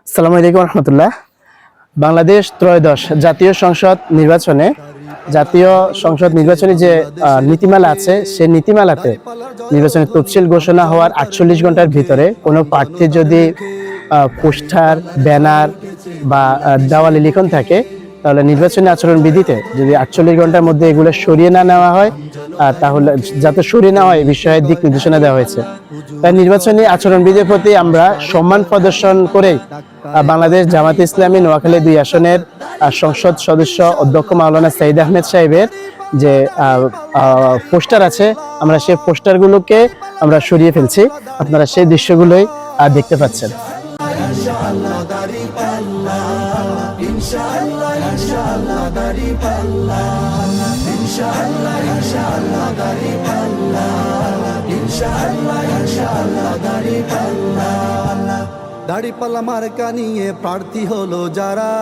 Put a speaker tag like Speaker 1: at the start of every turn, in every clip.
Speaker 1: আসসালামু আলাইকুম রহমতুল্লাহ। বাংলাদেশ ত্রয়োদশ জাতীয় সংসদ নির্বাচনে যে নীতিমালা আছে, সেই নীতিমালাতে নির্বাচনের তফসিল ঘোষণা হওয়ার 48 ঘন্টার ভিতরে কোনো প্রার্থী যদি পোস্টার, ব্যানার বা দেওয়ালে লিখন থাকে, তাহলে নির্বাচনী আচরণ বিধিতে যদি 48 ঘন্টার মধ্যে এগুলো সরিয়ে না নেওয়া হয়, তাহলে যাতে সরিয়ে নেওয়া হয় এই বিষয়ে দিক নির্দেশনা দেওয়া হয়েছে। তাই নির্বাচনী আচরণ বিধির প্রতি আমরা সম্মান প্রদর্শন করেই বাংলাদেশ জামাতে ইসলামী নোয়াখালী 2 আসনের সংসদ সদস্য অধ্যক্ষ মাওলানা সাইদ আহমেদ সাহেবের যে পোস্টার আছে, আমরা সেই পোস্টারগুলোকে আমরা সরিয়ে ফেলছি। আপনারা সেই দৃশ্যগুলোই দেখতে পাচ্ছেন।
Speaker 2: দাড়িপাল্লা মার্কা নিয়ে প্রার্থী হলো যারা,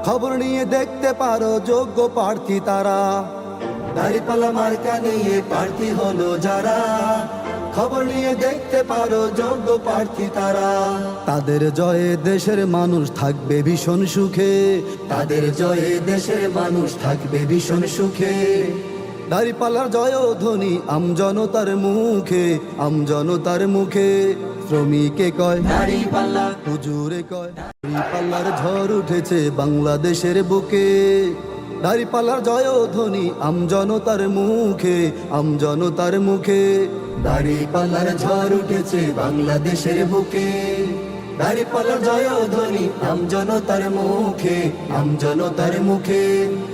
Speaker 2: খবর নিয়ে দেখতে পারো যোগ্য প্রার্থী তারা। দাড়িপাল্লা মার্কা নিয়ে প্রার্থী হলো যারা, খবর নিয়ে দেখতে পারো যোগ্য প্রার্থী তারা। তাদের জয়ে দেশের মানুষ থাকবে ভীষণ সুখে, তাদের জয়ে দেশের মানুষ থাকবে ভীষণ সুখে। দাড়িপাল্লার জয় ধ্বনি আমজনতার মুখে, আমজনতার মুখে। শ্রমিকে কয় দাড়িপাল্লা, হুজুরে কয় দাড়িপাল্লার ঝড় উঠেছে বাংলাদেশের বুকে। দাড়িপাল্লার জয় ধ্বনি আমজনতার মুখে, আমজনতার মুখে। দাড়িপাল্লার ঝড় উঠেছে বাংলাদেশের বুকে। দাড়িপাল্লার জয় ধ্বনি আমজনতার মুখে, আমজনতার মুখে।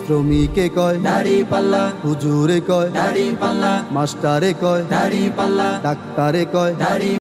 Speaker 2: শ্রমিকে কয় দাড়িপাল্লা, হুজুরে কয় দাড়িপাল্লা, মাস্টারে কয় দাড়িপাল্লা, ডাক্তারে কয় দাড়ি